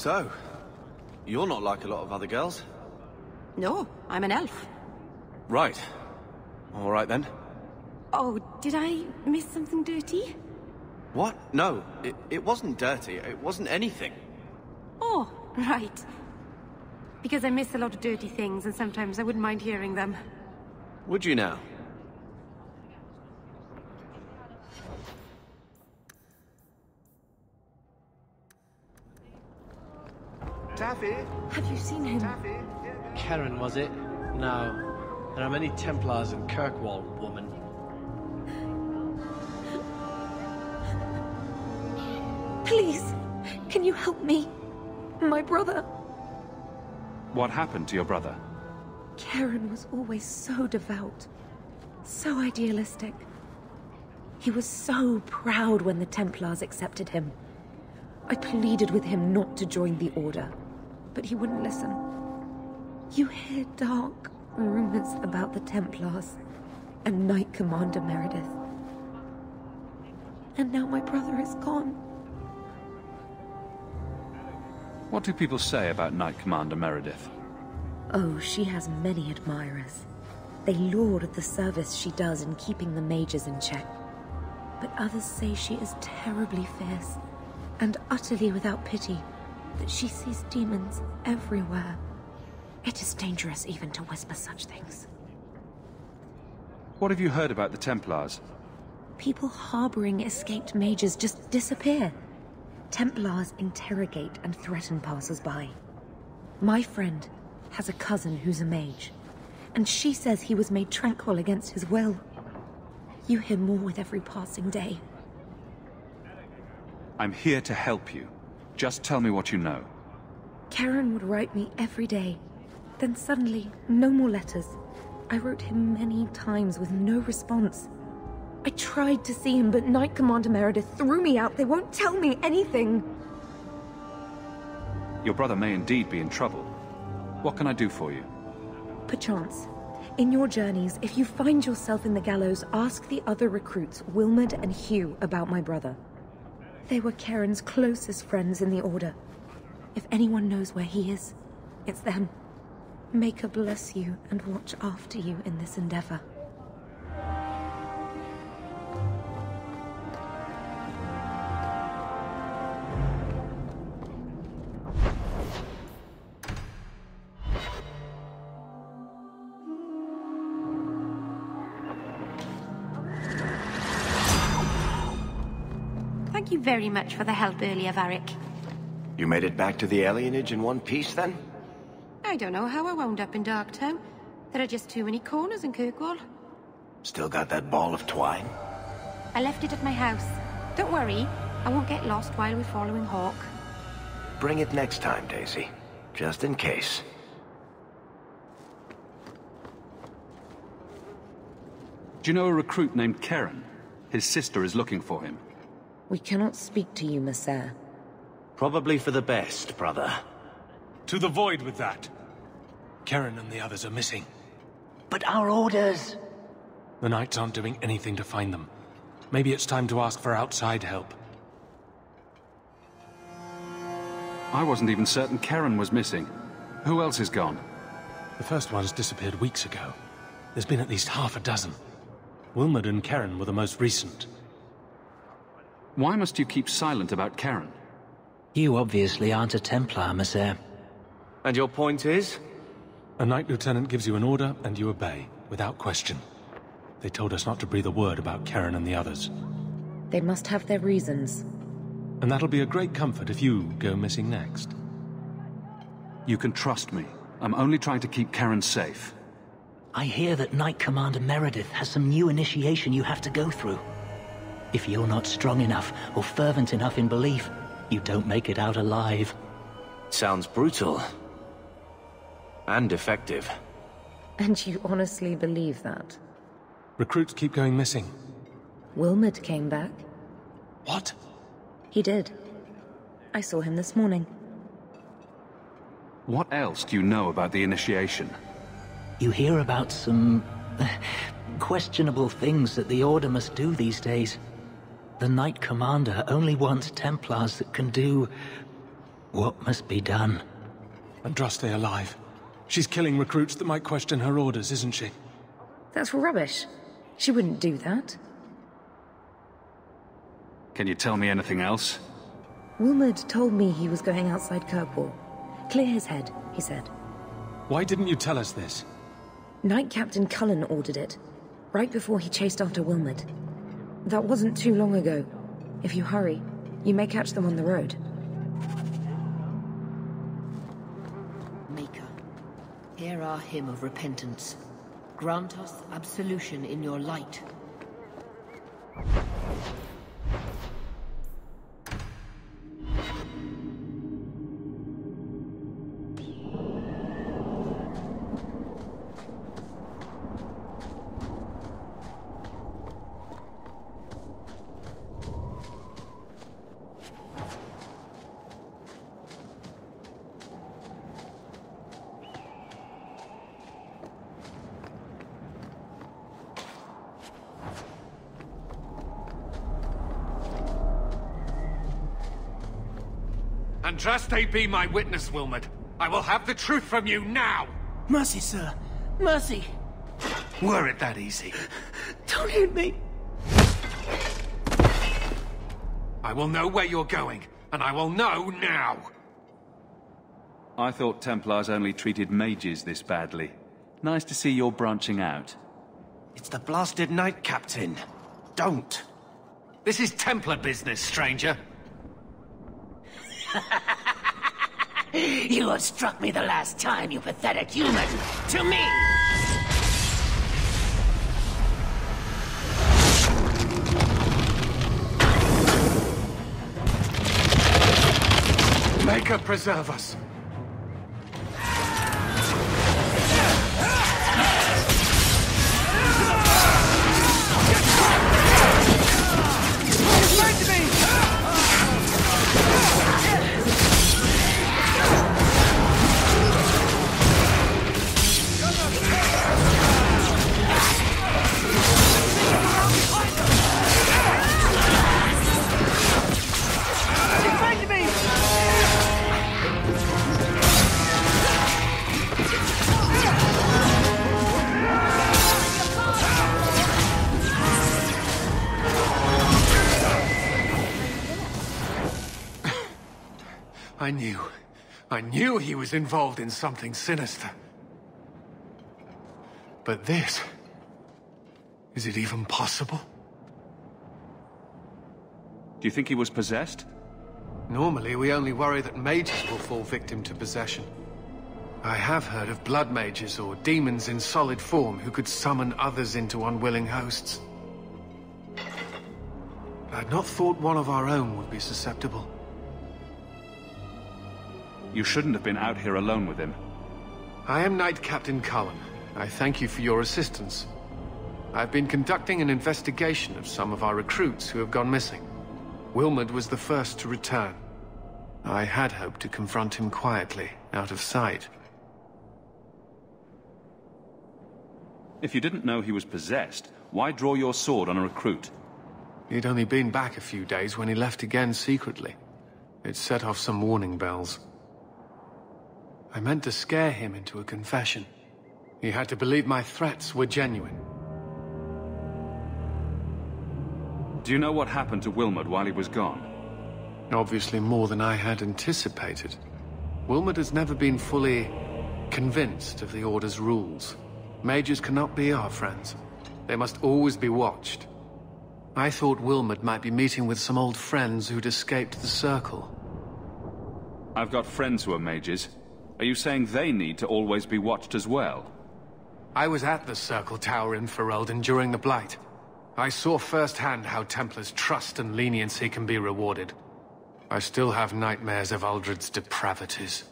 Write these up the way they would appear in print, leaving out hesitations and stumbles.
So, you're not like a lot of other girls. No, I'm an elf. Right. All right then. Oh, did I miss something dirty? What? No, it wasn't dirty. It wasn't anything. Oh, right. Because I miss a lot of dirty things, and sometimes I wouldn't mind hearing them. Would you now? Taffy? Have you seen him? Taffy? Keran, was it? No. There are many Templars in Kirkwall, woman. Please, can you help me? My brother. What happened to your brother? Keran was always so devout, so idealistic. He was so proud when the Templars accepted him. I pleaded with him not to join the Order, but he wouldn't listen. You hear dark rumors about the Templars and Knight Commander Meredith. And now my brother is gone. What do people say about Knight Commander Meredith? Oh, she has many admirers. They laud the service she does in keeping the mages in check. But others say she is terribly fierce and utterly without pity, that she sees demons everywhere. It is dangerous even to whisper such things. What have you heard about the Templars? People harboring escaped mages just disappear. Templars interrogate and threaten passers-by. My friend has a cousin who's a mage, and she says he was made tranquil against his will. You hear more with every passing day. I'm here to help you. Just tell me what you know. Keran would write me every day. Then suddenly, no more letters. I wrote him many times with no response. I tried to see him, but Knight Commander Meredith threw me out. They won't tell me anything. Your brother may indeed be in trouble. What can I do for you? Perchance. In your journeys, if you find yourself in the Gallows, ask the other recruits, Wilmod and Hugh, about my brother. They were Keran's closest friends in the Order. If anyone knows where he is, it's them. Macha bless you and watch after you in this endeavor. Thank you very much for the help earlier, Varric. You made it back to the alienage in one piece, then? I don't know how I wound up in Darktown. There are just too many corners in Kirkwall. Still got that ball of twine? I left it at my house. Don't worry, I won't get lost while we're following Hawke. Bring it next time, Daisy. Just in case. Do you know a recruit named Keran? His sister is looking for him. We cannot speak to you, Messer. Probably for the best, brother. To the void with that. Keran and the others are missing. But our orders... The Knights aren't doing anything to find them. Maybe it's time to ask for outside help. I wasn't even certain Keran was missing. Who else is gone? The first ones disappeared weeks ago. There's been at least half a dozen. Wilmod and Keran were the most recent. Why must you keep silent about Keran? You obviously aren't a Templar, Messer. And your point is? A Knight Lieutenant gives you an order, and you obey, without question. They told us not to breathe a word about Keran and the others. They must have their reasons. And that'll be a great comfort if you go missing next. You can trust me. I'm only trying to keep Keran safe. I hear that Knight Commander Meredith has some new initiation you have to go through. If you're not strong enough or fervent enough in belief, you don't make it out alive. Sounds brutal. And effective. And you honestly believe that? Recruits keep going missing. Wilmod came back. What? He did. I saw him this morning. What else do you know about the initiation? You hear about some... questionable things that the Order must do these days. The Knight Commander only wants Templars that can do... What must be done? Andraste alive. She's killing recruits that might question her orders, isn't she? That's rubbish. She wouldn't do that. Can you tell me anything else? Wilmod told me he was going outside Kirkwall. Clear his head, he said. Why didn't you tell us this? Knight-Captain Cullen ordered it, right before he chased after Wilmod. That wasn't too long ago. If you hurry, you may catch them on the road. Maker, hear our hymn of repentance. Grant us absolution in your light. Andraste be my witness, Wilmod. I will have the truth from you now! Mercy, sir. Mercy. Were it that easy? Don't hit me. I will know where you're going, and I will know now! I thought Templars only treated mages this badly. Nice to see you're branching out. It's the blasted Knight-Captain. Don't. This is Templar business, stranger. You have struck me the last time, you pathetic human! To me! Maker preserve us! I knew he was involved in something sinister. But this... is it even possible? Do you think he was possessed? Normally, we only worry that mages will fall victim to possession. I have heard of blood mages or demons in solid form who could summon others into unwilling hosts. I'd not thought one of our own would be susceptible. You shouldn't have been out here alone with him. I am Knight-Captain Cullen. I thank you for your assistance. I've been conducting an investigation of some of our recruits who have gone missing. Wilmod was the first to return. I had hoped to confront him quietly, out of sight. If you didn't know he was possessed, why draw your sword on a recruit? He'd only been back a few days when he left again secretly. It set off some warning bells. I meant to scare him into a confession. He had to believe my threats were genuine. Do you know what happened to Wilmod while he was gone? Obviously more than I had anticipated. Wilmod has never been fully convinced of the Order's rules. Mages cannot be our friends. They must always be watched. I thought Wilmod might be meeting with some old friends who'd escaped the Circle. I've got friends who are mages. Are you saying they need to always be watched as well? I was at the Circle Tower in Ferelden during the Blight. I saw firsthand how Templars' trust and leniency can be rewarded. I still have nightmares of Uldred's depravities.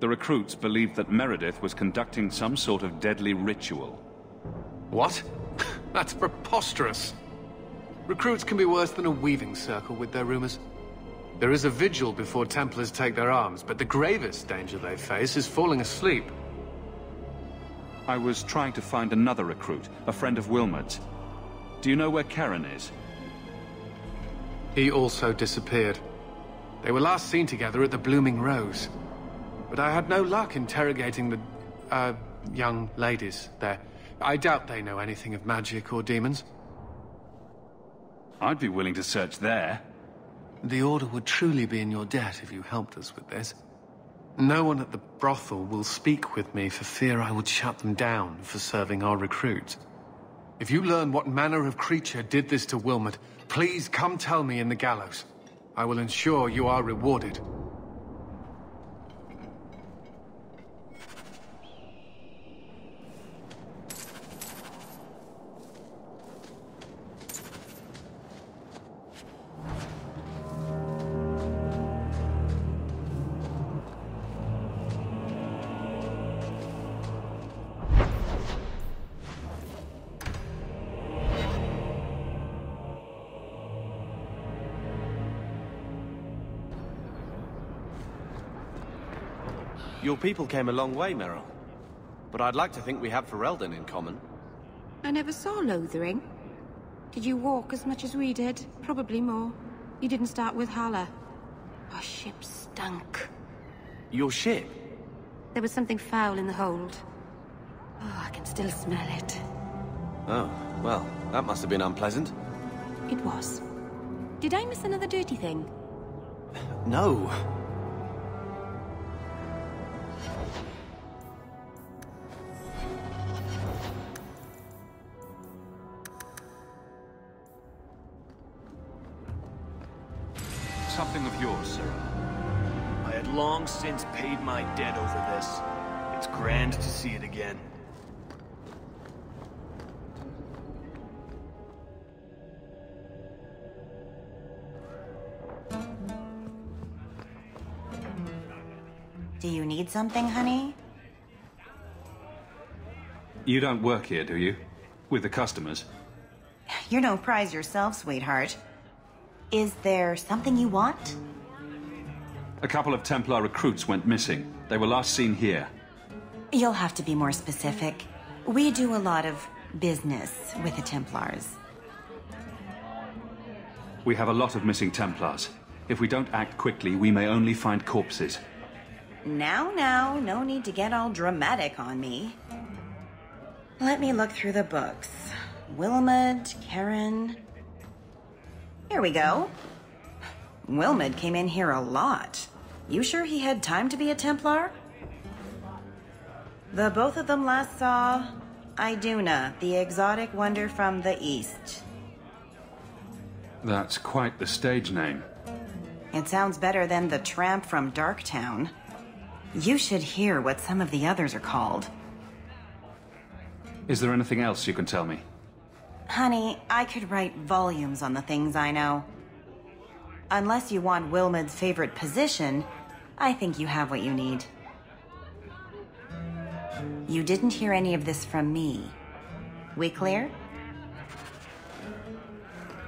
The recruits believed that Meredith was conducting some sort of deadly ritual. What? That's preposterous. Recruits can be worse than a weaving circle with their rumors. There is a vigil before Templars take their arms, but the gravest danger they face is falling asleep. I was trying to find another recruit, a friend of Wilmod's. Do you know where Keran is? He also disappeared. They were last seen together at the Blooming Rose. But I had no luck interrogating the, young ladies there. I doubt they know anything of magic or demons. I'd be willing to search there. The Order would truly be in your debt if you helped us with this. No one at the brothel will speak with me for fear I would shut them down for serving our recruits. If you learn what manner of creature did this to Wilmod, please come tell me in the Gallows. I will ensure you are rewarded. Your people came a long way, Merrill. But I'd like to think we have Ferelden in common. I never saw Lothering. Did you walk as much as we did? Probably more. You didn't start with Hala. Our ship stunk. Your ship? There was something foul in the hold. Oh, I can still smell it. Oh, well, that must have been unpleasant. It was. Did I miss another dirty thing? No. Something of yours, sir. I had long since paid my debt over this. It's grand to see it again. Do you need something, honey? You don't work here, do you? With the customers? You're no prize yourself, sweetheart. Is there something you want? A couple of Templar recruits went missing. They were last seen here. You'll have to be more specific. We do a lot of business with the Templars. We have a lot of missing Templars. If we don't act quickly, we may only find corpses. Now, no need to get all dramatic on me. Let me look through the books. Wilmod, Keran... Here we go. Wilmod came in here a lot. You sure he had time to be a Templar? The both of them last saw Idunna, the exotic wonder from the east. That's quite the stage name. It sounds better than the tramp from Darktown. You should hear what some of the others are called. Is there anything else you can tell me? Honey, I could write volumes on the things I know. Unless you want Wilmod's favorite position, I think you have what you need. You didn't hear any of this from me. We clear?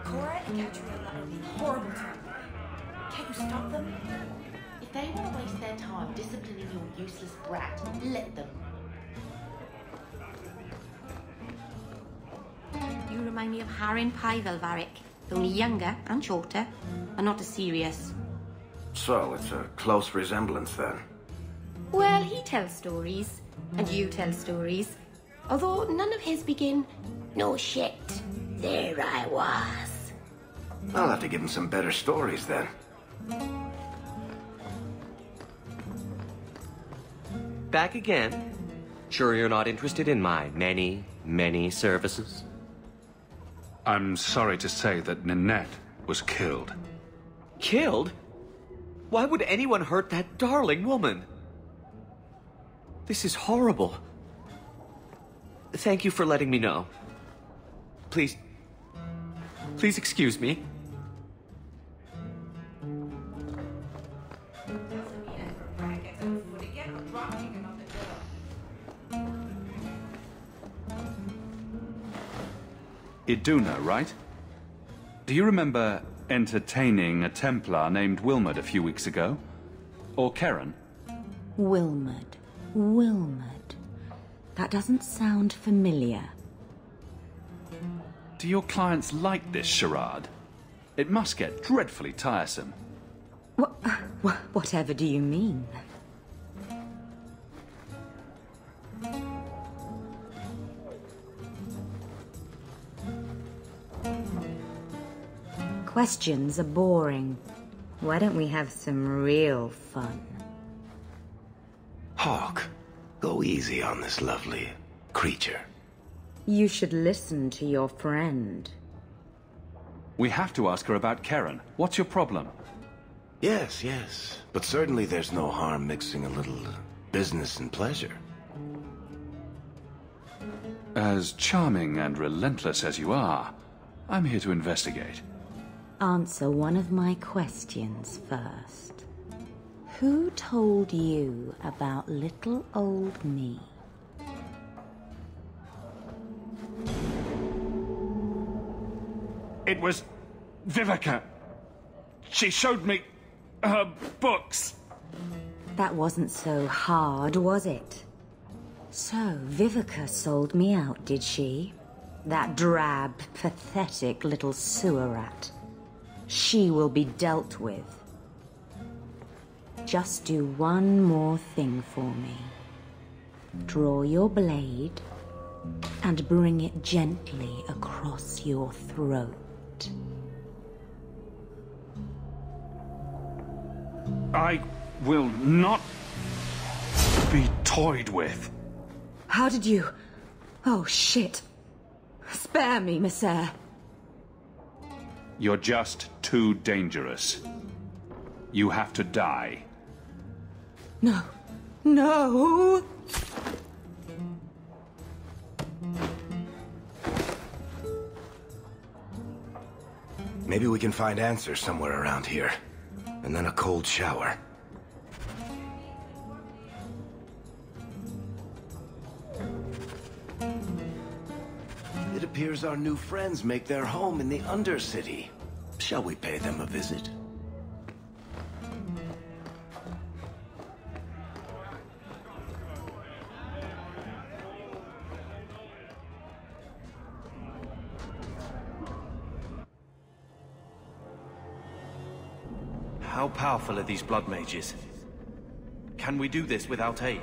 Cora and Katrina are being horrible to me. Can't you stop them? If they want to waste their time disciplining your useless brat, let them. You remind me of Harin Pyvelvarik, only younger and shorter, and not as serious. So, it's a close resemblance then. Well, he tells stories, and you tell stories, although none of his begin, "No shit, there I was." I'll have to give him some better stories then. Back again? Sure you're not interested in my many services? I'm sorry to say that Ninette was killed. Killed? Why would anyone hurt that darling woman? This is horrible. Thank you for letting me know. Please excuse me. Idunna, right? Do you remember entertaining a Templar named Wilmod a few weeks ago? Or Keran? Wilmod. That doesn't sound familiar. Do your clients like this charade? It must get dreadfully tiresome. What? Whatever do you mean? Questions are boring. Why don't we have some real fun? Hawke, go easy on this lovely creature. You should listen to your friend. We have to ask her about Keran. What's your problem? Yes. But certainly there's no harm mixing a little business and pleasure. As charming and relentless as you are, I'm here to investigate. Answer one of my questions first. Who told you about little old me? It was Viveka. She showed me her books. That wasn't so hard, was it? So, Viveka sold me out, did she? That drab, pathetic little sewer rat. She will be dealt with. Just do one more thing for me. Draw your blade and bring it gently across your throat. I will not be toyed with. How did you... Oh, shit. Spare me, Messere. You're just too dangerous. You have to die. No. No! Maybe we can find answers somewhere around here. And then a cold shower. It appears our new friends make their home in the Undercity. Shall we pay them a visit? How powerful are these blood mages? Can we do this without aid?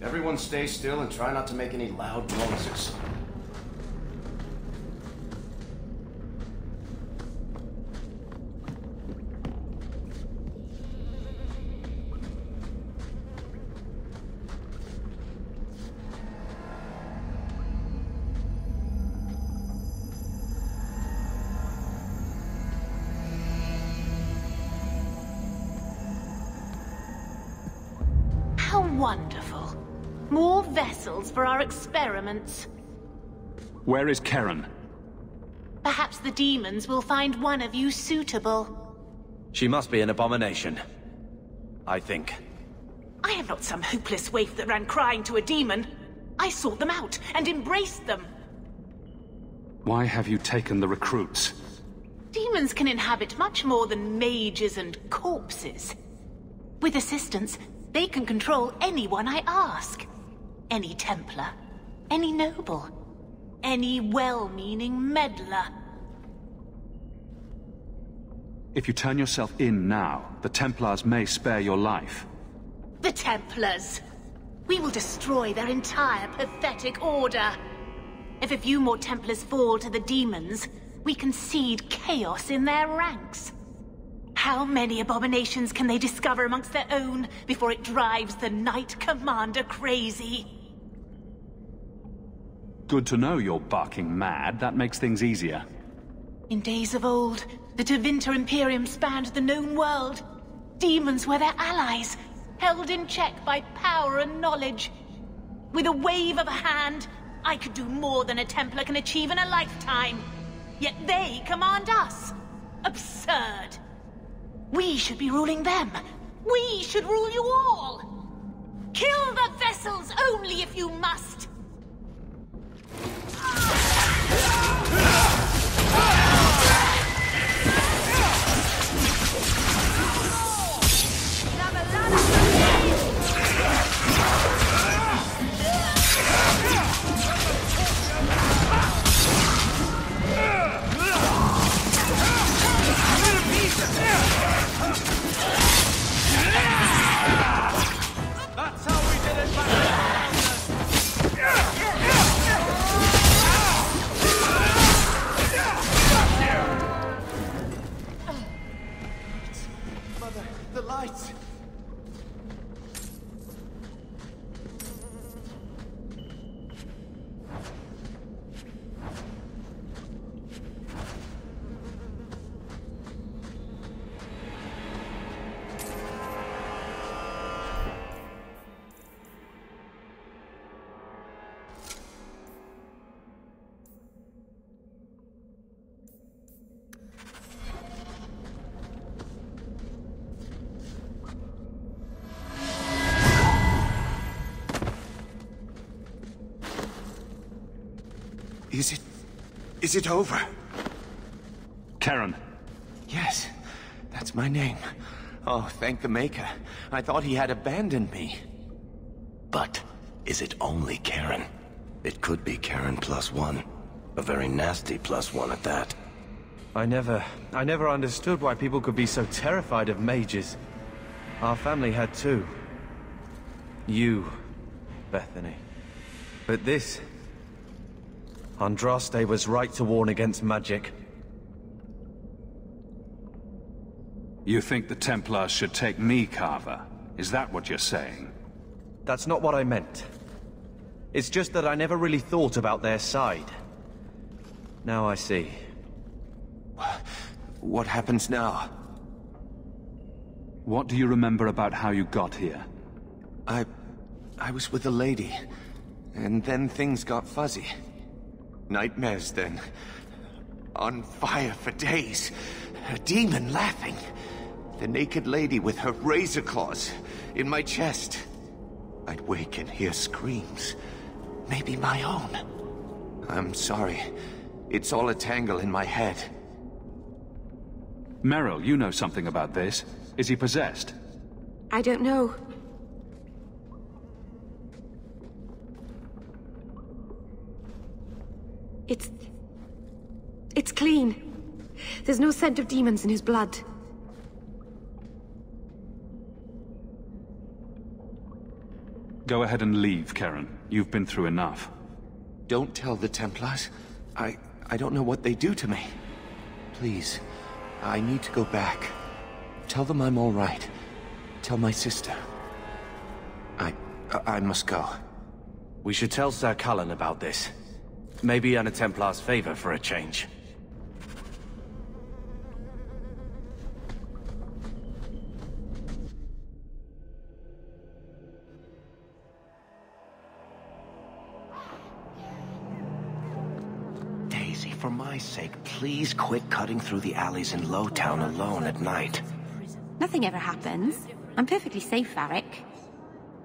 Everyone stay still and try not to make any loud noises. How wonderful. More vessels for our experiments. Where is Keran? Perhaps the demons will find one of you suitable. She must be an abomination. I think. I am not some hopeless waif that ran crying to a demon. I sought them out and embraced them. Why have you taken the recruits? Demons can inhabit much more than mages and corpses. With assistance, they can control anyone I ask. Any Templar, any noble, any well-meaning meddler. If you turn yourself in now, the Templars may spare your life. The Templars! We will destroy their entire pathetic order. If a few more Templars fall to the demons, we can seed chaos in their ranks. How many abominations can they discover amongst their own before it drives the Knight Commander crazy? Good to know you're barking mad. That makes things easier. In days of old, the Tevinter Imperium spanned the known world. Demons were their allies, held in check by power and knowledge. With a wave of a hand, I could do more than a Templar can achieve in a lifetime. Yet they command us. Absurd. We should be ruling them. We should rule you all. Kill the vessels only if you must. That's how we did it back. Mother, the lights. Is it over? Keran. Yes, that's my name. Oh, thank the Maker. I thought he had abandoned me. But is it only Keran? It could be Keran +1. A very nasty +1 at that. I never understood why people could be so terrified of mages. Our family had too. You, Bethany. But this... Andraste was right to warn against magic. You think the Templars should take me, Carver? Is that what you're saying? That's not what I meant. It's just that I never really thought about their side. Now I see. What happens now? What do you remember about how you got here? I was with a lady, and then things got fuzzy. Nightmares then. On fire for days. A demon laughing. The naked lady with her razor claws in my chest. I'd wake and hear screams. Maybe my own. I'm sorry. It's all a tangle in my head. Merrill, you know something about this. Is he possessed? I don't know. It's clean. There's no scent of demons in his blood. Go Go ahead and leave, Keran. You've been through enough. Don't tell the Templars. I don't know what they do to me. Please, I need to go back. Tell them I'm all right. Tell my sister. I must go. We should tell Sir Cullen about this. Maybe earn a Templar's favor for a change. Daisy, for my sake, please quit cutting through the alleys in Lowtown alone at night. Nothing ever happens. I'm perfectly safe, Varric.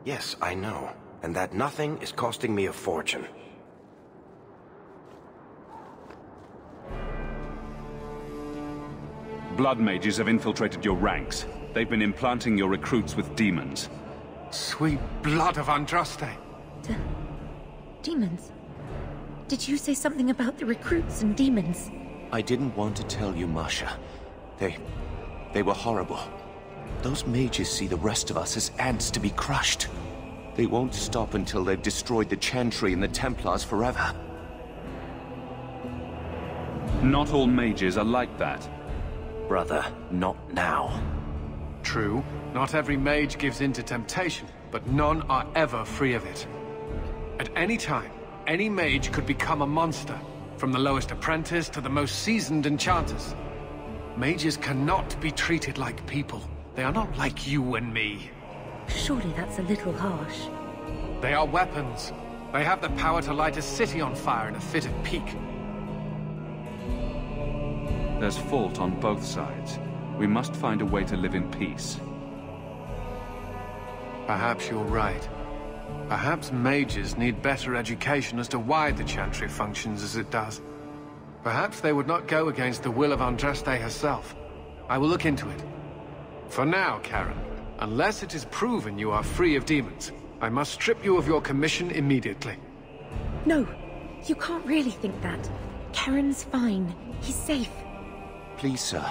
Yes, I know. And that nothing is costing me a fortune. Blood mages have infiltrated your ranks. They've been implanting your recruits with demons. Sweet blood of Andraste. Demons? Did you say something about the recruits and demons? I didn't want to tell you, Macha. They were horrible. Those mages see the rest of us as ants to be crushed. They won't stop until they've destroyed the Chantry and the Templars forever. Not all mages are like that. Brother, not now. True, not every mage gives in to temptation, but none are ever free of it. At any time, any mage could become a monster, from the lowest apprentice to the most seasoned enchanters. Mages cannot be treated like people. They are not like you and me. Surely that's a little harsh. They are weapons. They have the power to light a city on fire in a fit of pique. There's fault on both sides. We must find a way to live in peace. Perhaps you're right. Perhaps mages need better education as to why the Chantry functions as it does. Perhaps they would not go against the will of Andraste herself. I will look into it. For now, Keran, unless it is proven you are free of demons, I must strip you of your commission immediately. No, you can't really think that. Keran's fine. He's safe. Please, sir.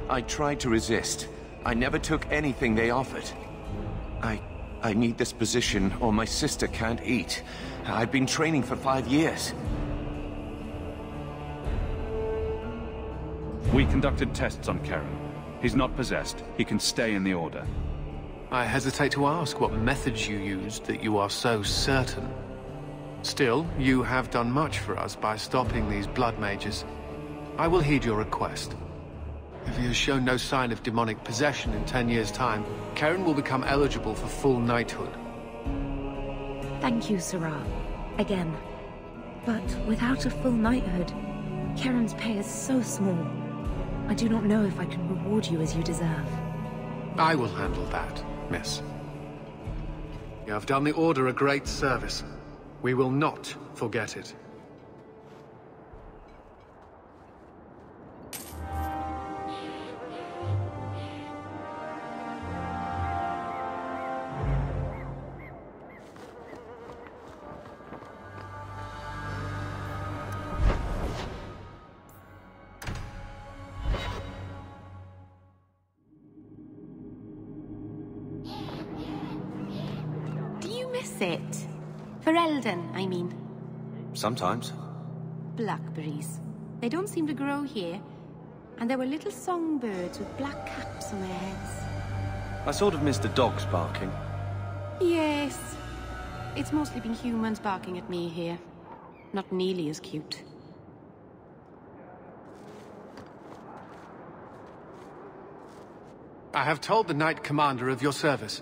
I tried to resist. I never took anything they offered. I need this position, or my sister can't eat. I've been training for 5 years. We conducted tests on Keran. He's not possessed. He can stay in the Order. I hesitate to ask what methods you used that you are so certain. Still, you have done much for us by stopping these blood mages. I will heed your request. If he has shown no sign of demonic possession in 10 years' time, Keran will become eligible for full knighthood. Thank you, Sirrah. Again. But without a full knighthood, Keran's pay is so small. I do not know if I can reward you as you deserve. I will handle that, miss. You have done the Order a great service. We will not forget it. It. For Eldon, I mean. Sometimes. Blackberries. They don't seem to grow here. And there were little songbirds with black caps on their heads. I sort of missed the dogs barking. Yes. It's mostly been humans barking at me here. Not nearly as cute. I have told the Knight Commander of your service.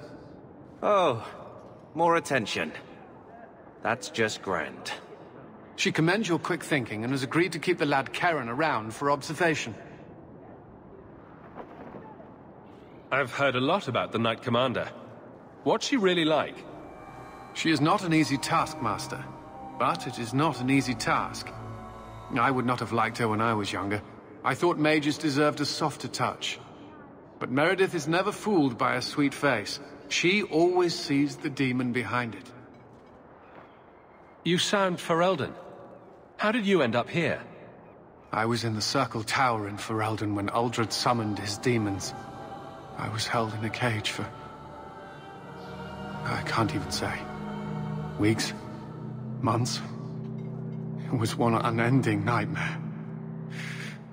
Oh. More attention. That's just grand. She commends your quick thinking and has agreed to keep the lad Keran around for observation. I've heard a lot about the Knight Commander. What's she really like? She is not an easy taskmaster, but it is not an easy task. I would not have liked her when I was younger. I thought mages deserved a softer touch. But Meredith is never fooled by a sweet face. She always sees the demon behind it. You sound Ferelden. How did you end up here? I was in the Circle Tower in Ferelden when Uldred summoned his demons. I was held in a cage for... I can't even say. Weeks? Months? It was one unending nightmare.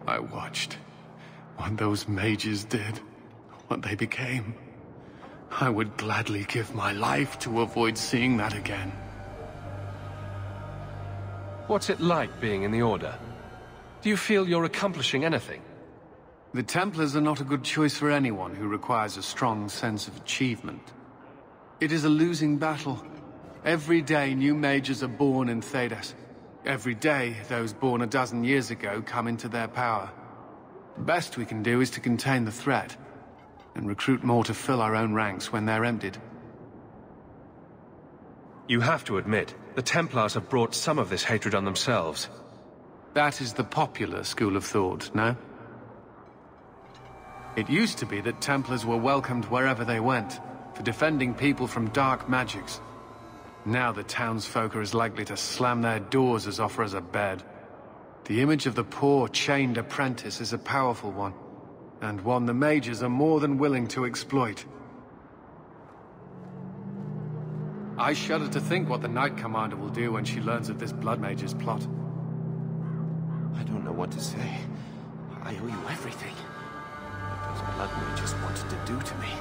I watched what those mages did, what they became. I would gladly give my life to avoid seeing that again. What's it like being in the Order? Do you feel you're accomplishing anything? The Templars are not a good choice for anyone who requires a strong sense of achievement. It is a losing battle. Every day new mages are born in Thedas. Every day those born a dozen years ago come into their power. The best we can do is to contain the threat, and recruit more to fill our own ranks when they're emptied. You have to admit, the Templars have brought some of this hatred on themselves. That is the popular school of thought, no? It used to be that Templars were welcomed wherever they went, for defending people from dark magics. Now the townsfolk are as likely to slam their doors as offer us a bed. The image of the poor, chained apprentice is a powerful one, and one the mages are more than willing to exploit. I shudder to think what the Knight Commander will do when she learns of this Blood Mage's plot. I don't know what to say. I owe you everything. What those Blood Mages wanted to do to me.